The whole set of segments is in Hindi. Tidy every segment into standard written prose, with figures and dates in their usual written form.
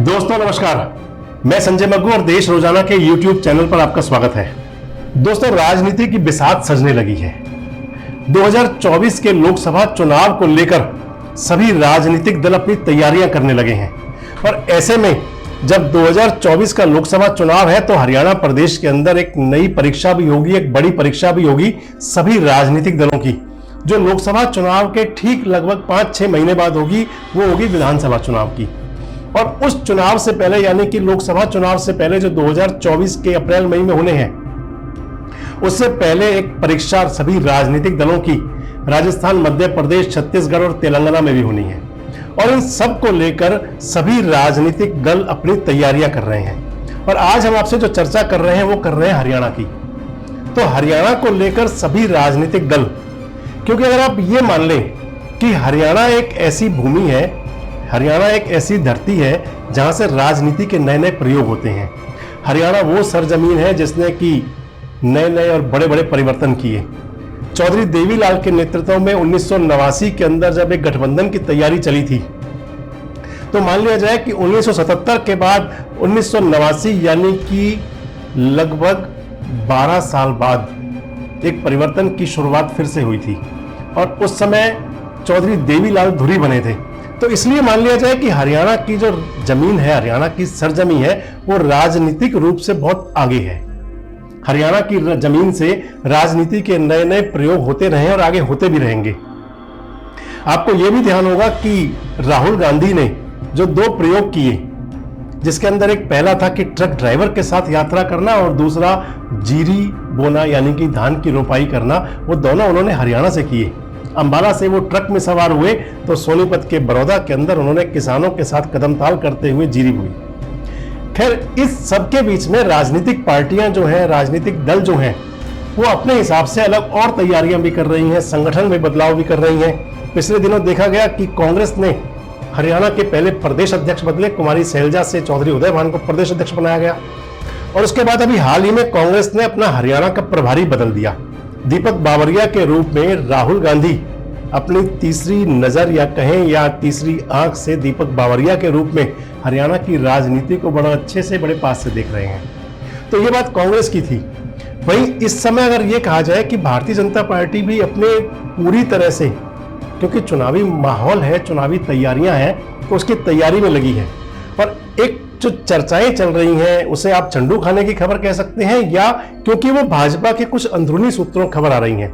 दोस्तों नमस्कार, मैं संजय मग्गू और देश रोजाना के YouTube चैनल पर आपका स्वागत है। दोस्तों, राजनीति की बिसात सजने लगी है। 2024 के लोकसभा चुनाव को लेकर सभी राजनीतिक दल अपनी तैयारियां करने लगे हैं और ऐसे में जब 2024 का लोकसभा चुनाव है तो हरियाणा प्रदेश के अंदर एक नई परीक्षा भी होगी, एक बड़ी परीक्षा भी होगी सभी राजनीतिक दलों की, जो लोकसभा चुनाव के ठीक लगभग 5-6 महीने बाद होगी। वो होगी विधानसभा चुनाव की। और उस चुनाव से पहले यानी कि लोकसभा चुनाव से पहले जो 2024 के अप्रैल मई में होने हैं, उससे पहले एक परीक्षा सभी राजनीतिक दलों की राजस्थान, मध्य प्रदेश, छत्तीसगढ़ और तेलंगाना में भी होनी है। और इन सब को लेकर सभी राजनीतिक दल अपनी तैयारियां कर रहे हैं। और आज हम आपसे जो चर्चा कर रहे हैं वो कर रहे हैं हरियाणा की। तो हरियाणा को लेकर सभी राजनीतिक दल, क्योंकि अगर आप ये मान लें कि हरियाणा एक ऐसी भूमि है, हरियाणा एक ऐसी धरती है जहां से राजनीति के नए नए प्रयोग होते हैं। हरियाणा वो सरजमीन है जिसने कि नए नए और बड़े बड़े परिवर्तन किए। चौधरी देवीलाल के नेतृत्व में 1989 के अंदर जब एक गठबंधन की तैयारी चली थी, तो मान लिया जाए कि 1977 के बाद 1989 यानी कि लगभग 12 साल बाद एक परिवर्तन की शुरुआत फिर से हुई थी और उस समय चौधरी देवीलाल धुरी बने थे। तो इसलिए मान लिया जाए कि हरियाणा की जो जमीन है, हरियाणा की सरजमी है, वो राजनीतिक रूप से बहुत आगे है। हरियाणा की जमीन से राजनीति के नए नए प्रयोग होते रहे और आगे होते भी रहेंगे। आपको यह भी ध्यान होगा कि राहुल गांधी ने जो 2 प्रयोग किए, जिसके अंदर एक पहला था कि ट्रक ड्राइवर के साथ यात्रा करना और दूसरा जीरी बोना यानी कि धान की रोपाई करना, वो दोनों उन्होंने हरियाणा से किए। अंबाला से वो ट्रक में सवार हुए तो सोनीपत के बड़ौदा के अंदर उन्होंने किसानों के साथ कदमताल करते हुए जीरी बोई। खैर, इस सब के बीच में राजनीतिक पार्टियां जो हैं, राजनीतिक दल जो हैं, वो अपने हिसाब से अलग और तैयारियां भी कर रही हैं, संगठन में बदलाव भी कर रही हैं। पिछले दिनों देखा गया कि कांग्रेस ने हरियाणा के पहले प्रदेश अध्यक्ष बदले, कुमारी शैलजा से चौधरी उदयभान को प्रदेश अध्यक्ष बनाया गया और उसके बाद अभी हाल ही में कांग्रेस ने अपना हरियाणा का प्रभारी बदल दिया। दीपक बावरिया के रूप में राहुल गांधी अपनी तीसरी नजर या कहें या तीसरी आंख से दीपक बावरिया के रूप में हरियाणा की राजनीति को बड़ा अच्छे से बड़े पास से देख रहे हैं। तो ये बात कांग्रेस की थी। वहीं इस समय अगर ये कहा जाए कि भारतीय जनता पार्टी भी अपने पूरी तरह से, क्योंकि चुनावी माहौल है, चुनावी तैयारियां हैं, तो उसकी तैयारी में लगी है। और एक जो चर्चाएं चल रही हैं उसे आप चंडू खाने की खबर कह सकते हैं, या क्योंकि वो भाजपा के कुछ अंदरूनी सूत्रों खबर आ रही हैं।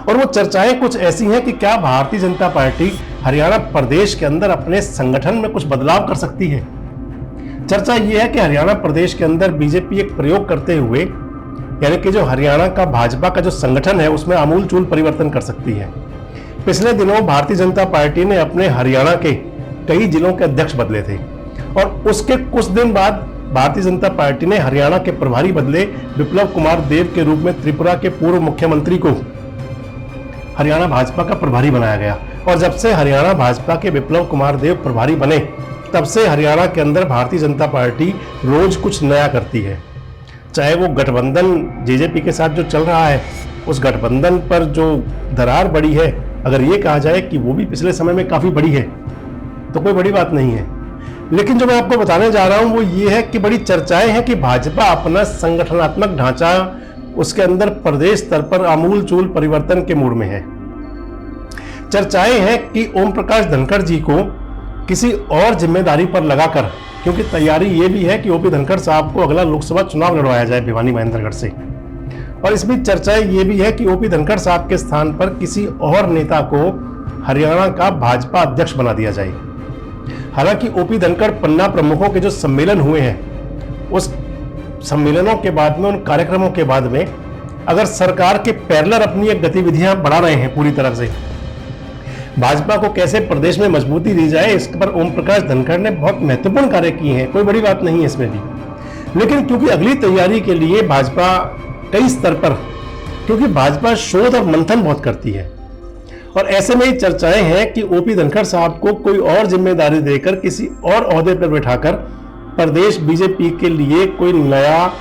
और वो चर्चाएं कुछ ऐसी हैं कि क्या भारतीय जनता पार्टी हरियाणा प्रदेश के अंदर अपने संगठन में कुछ बदलाव कर सकती है। चर्चा ये है कि हरियाणा प्रदेश के अंदर बीजेपी एक प्रयोग करते हुए, यानी कि जो हरियाणा का भाजपा का जो संगठन है उसमें आमूलचूल परिवर्तन कर सकती है। पिछले दिनों भारतीय जनता पार्टी ने अपने हरियाणा के कई जिलों के अध्यक्ष बदले थे और उसके कुछ दिन बाद भारतीय जनता पार्टी ने हरियाणा के प्रभारी बदले। विप्लव कुमार देव के रूप में त्रिपुरा के पूर्व मुख्यमंत्री को हरियाणा भाजपा का प्रभारी बनाया गया और जब से हरियाणा भाजपा के विप्लव कुमार देव प्रभारी बने, तब से हरियाणा के अंदर भारतीय जनता पार्टी रोज कुछ नया करती है। चाहे वो गठबंधन जेजेपी के साथ जो चल रहा है, उस गठबंधन पर जो दरार बढ़ी है, अगर ये कहा जाए कि वो भी पिछले समय में काफी बड़ी है, तो कोई बड़ी बात नहीं है। लेकिन जो मैं आपको बताने जा रहा हूं वो ये है कि बड़ी चर्चाएं हैं कि भाजपा अपना संगठनात्मक ढांचा, उसके अंदर प्रदेश स्तर पर आमूलचूल परिवर्तन के मूड में है। चर्चाएं हैं कि ओम प्रकाश धनखड़ जी को किसी और जिम्मेदारी पर लगाकर, क्योंकि तैयारी ये भी है कि ओपी धनखड़ साहब को अगला लोकसभा चुनाव लड़वाया जाए भिवानी महेंद्रगढ़ से। और इस बीच चर्चाएं ये भी है कि ओपी धनखड़ साहब के स्थान पर किसी और नेता को हरियाणा का भाजपा अध्यक्ष बना दिया जाए। हालांकि ओपी धनखड़ पन्ना प्रमुखों के जो सम्मेलन हुए हैं, उस सम्मेलनों के बाद में, उन कार्यक्रमों के बाद में, अगर सरकार के पैरेलल अपनी एक गतिविधियां बढ़ा रहे हैं पूरी तरह से, भाजपा को कैसे प्रदेश में मजबूती दी जाए, इस पर ओम प्रकाश धनखड़ ने बहुत महत्वपूर्ण कार्य किए हैं, कोई बड़ी बात नहीं है इसमें भी। लेकिन क्योंकि अगली तैयारी के लिए भाजपा कई स्तर पर, क्योंकि भाजपा शोध और मंथन बहुत करती है और ऐसे में ही चर्चाएं हैं कि ओपी धनखड़ साहब को कोई और जिम्मेदारी देकर किसी और ओहदे पर बैठाकर प्रदेश बीजेपी के लिए कोई नया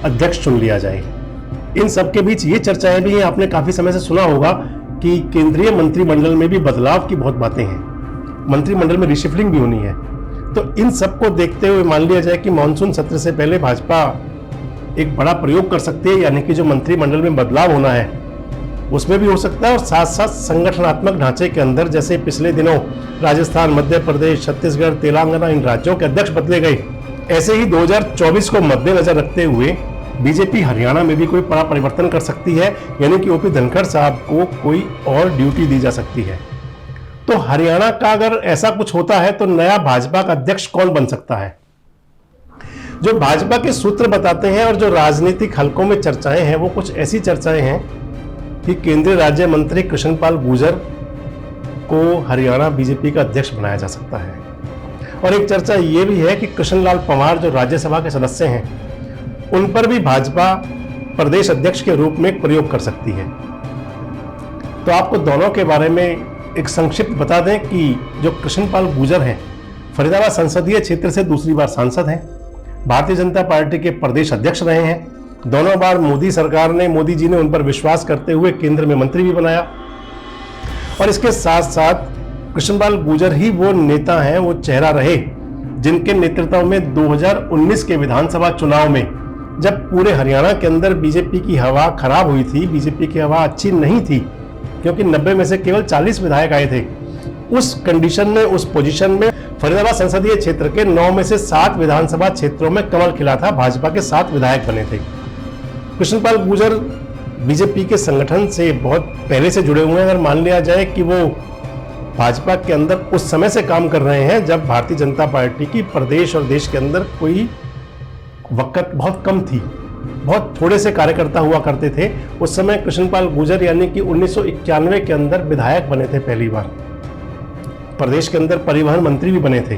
अध्यक्ष चुन लिया जाए। इन सब के बीच ये चर्चाएं भी हैं, आपने काफी समय से सुना होगा कि केंद्रीय मंत्रिमंडल में भी बदलाव की बहुत बातें हैं। मंत्रिमंडल में रिशफलिंग भी होनी है। तो इन सबको देखते हुए मान लिया जाए कि मानसून सत्र से पहले भाजपा एक बड़ा प्रयोग कर सकती है, यानी कि जो मंत्रिमंडल में बदलाव होना है उसमें भी हो सकता है, और साथ साथ संगठनात्मक ढांचे के अंदर, जैसे पिछले दिनों राजस्थान, मध्य प्रदेश, छत्तीसगढ़, तेलंगाना, इन राज्यों के अध्यक्ष बदले गए, ऐसे ही 2024 को मद्देनजर रखते हुए बीजेपी हरियाणा में भी कोई बड़ा परिवर्तन कर सकती है, यानी कि ओपी धनखड़ साहब को कोई और ड्यूटी दी जा सकती है। तो हरियाणा का अगर ऐसा कुछ होता है तो नया भाजपा का अध्यक्ष कौन बन सकता है? जो भाजपा के सूत्र बताते हैं और जो राजनीतिक हलकों में चर्चाएं हैं, वो कुछ ऐसी चर्चाएं हैं कि केंद्रीय राज्य मंत्री कृष्णपाल गुर्जर को हरियाणा बीजेपी का अध्यक्ष बनाया जा सकता है। और एक चर्चा ये भी है कि कृष्णलाल पंवार जो राज्यसभा के सदस्य हैं, उन पर भी भाजपा प्रदेश अध्यक्ष के रूप में प्रयोग कर सकती है। तो आपको दोनों के बारे में एक संक्षिप्त बता दें कि जो कृष्णपाल गुर्जर हैं, फरीदाबाद संसदीय क्षेत्र से दूसरी बार सांसद हैं, भारतीय जनता पार्टी के प्रदेश अध्यक्ष रहे हैं, दोनों बार मोदी जी ने उन पर विश्वास करते हुए केंद्र में मंत्री भी बनाया। और इसके साथ साथ कृष्णपाल गुर्जर ही वो नेता हैं, वो चेहरा रहे जिनके नेतृत्व में 2019 के विधानसभा चुनाव में, जब पूरे हरियाणा के अंदर बीजेपी की हवा खराब हुई थी, बीजेपी की हवा अच्छी नहीं थी, क्योंकि 90 में से केवल 40 विधायक आए थे, उस कंडीशन में, उस पोजीशन में फरीदाबाद संसदीय क्षेत्र के 9 में से 7 विधानसभा क्षेत्रों में कमल खिला था, भाजपा के 7 विधायक बने थे। कृष्णपाल गुर्जर बीजेपी के संगठन से बहुत पहले से जुड़े हुए हैं। अगर मान लिया जाए कि वो भाजपा के अंदर उस समय से काम कर रहे हैं जब भारतीय जनता पार्टी की प्रदेश और देश के अंदर कोई वक्त बहुत कम थी, बहुत थोड़े से कार्यकर्ता हुआ करते थे, उस समय कृष्णपाल गुर्जर यानी कि 1991 के अंदर विधायक बने थे, पहली बार प्रदेश के अंदर परिवहन मंत्री भी बने थे।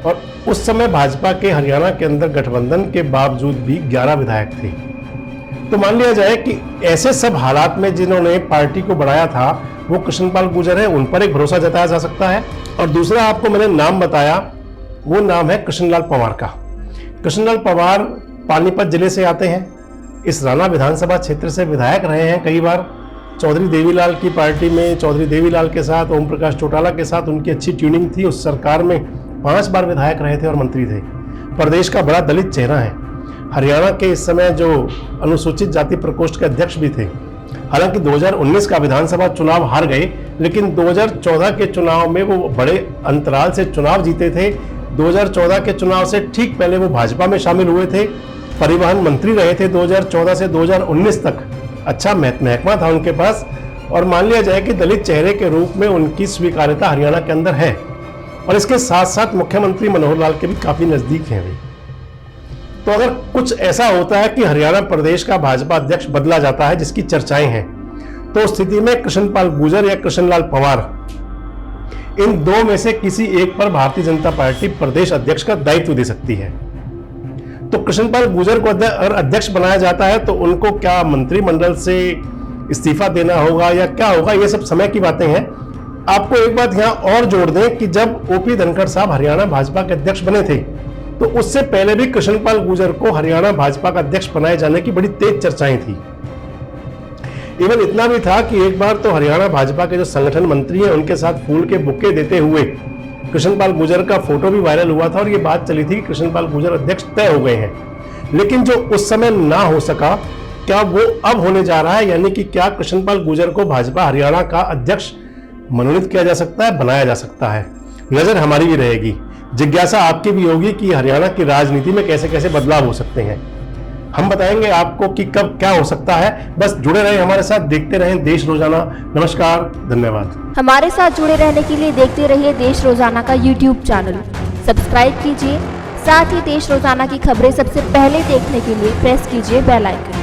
और उस समय भाजपा के हरियाणा के अंदर गठबंधन के बावजूद भी 11 विधायक थे। तो मान लिया जाए कि ऐसे सब हालात में जिन्होंने पार्टी को बढ़ाया था वो कृष्णपाल गुर्जर है, उन पर एक भरोसा जताया जा सकता है। और दूसरा आपको मैंने नाम बताया, वो नाम है कृष्णलाल पंवार का। कृष्णलाल पंवार पानीपत जिले से आते हैं, इस राणा विधानसभा क्षेत्र से विधायक रहे हैं कई बार। चौधरी देवीलाल की पार्टी में, चौधरी देवीलाल के साथ, ओम प्रकाश चौटाला के साथ उनकी अच्छी ट्यूनिंग थी। उस सरकार में 5 बार विधायक रहे थे और मंत्री थे। प्रदेश का बड़ा दलित चेहरा है। हरियाणा के इस समय जो अनुसूचित जाति प्रकोष्ठ के अध्यक्ष भी थे। हालांकि 2019 का विधानसभा चुनाव हार गए, लेकिन 2014 के चुनाव में वो बड़े अंतराल से चुनाव जीते थे। 2014 के चुनाव से ठीक पहले वो भाजपा में शामिल हुए थे, परिवहन मंत्री रहे थे 2014 से 2019 तक। अच्छा महकमा था उनके पास, और मान लिया जाए कि दलित चेहरे के रूप में उनकी स्वीकार्यता हरियाणा के अंदर है। और इसके साथ साथ मुख्यमंत्री मनोहर लाल के भी काफी नजदीक हैं वे। तो अगर कुछ ऐसा होता है कि हरियाणा प्रदेश का भाजपा अध्यक्ष बदला जाता है, जिसकी चर्चाएं हैं, तो स्थिति में कृष्णपाल गुर्जर या कृष्णलाल पंवार, इन दो में से किसी एक पर भारतीय जनता पार्टी प्रदेश अध्यक्ष का दायित्व दे सकती है। तो कृष्णपाल गुर्जर को अगर अध्यक्ष बनाया जाता है तो उनको क्या मंत्रिमंडल से इस्तीफा देना होगा या क्या होगा, ये सब समय की बातें हैं। आपको एक बात यहां और जोड़ दें कि जब ओपी धनखड़ साहब हरियाणा भाजपा के अध्यक्ष बने थे, तो उससे पहले भी कृष्णपाल गुर्जर को हरियाणा भाजपा का अध्यक्ष बनाए जाने की बड़ी तेज चर्चाएं थी। इवन इतना भी था कि एक बार तो हरियाणा भाजपा के जो संगठन मंत्री हैं, उनके साथ फूल के बुके देते हुए कृष्णपाल गुर्जर का फोटो भी वायरल हुआ था और ये बात चली थी कि कृष्णपाल गुर्जर अध्यक्ष तय हो गए हैं। लेकिन जो उस समय ना हो सका, क्या वो अब होने जा रहा है? यानी कि क्या कृष्णपाल गुर्जर को भाजपा हरियाणा का अध्यक्ष मनोनीत किया जा सकता है, बनाया जा सकता है? नजर हमारी भी रहेगी, जिज्ञासा आपकी भी होगी कि हरियाणा की राजनीति में कैसे कैसे बदलाव हो सकते हैं। हम बताएंगे आपको कि कब क्या हो सकता है। बस जुड़े रहें हमारे साथ, देखते रहें देश रोजाना। नमस्कार, धन्यवाद। हमारे साथ जुड़े रहने के लिए देखते रहिए देश रोजाना का YouTube चैनल सब्सक्राइब कीजिए। साथ ही देश रोजाना की खबरें सबसे पहले देखने के लिए प्रेस कीजिए बेल आइकन।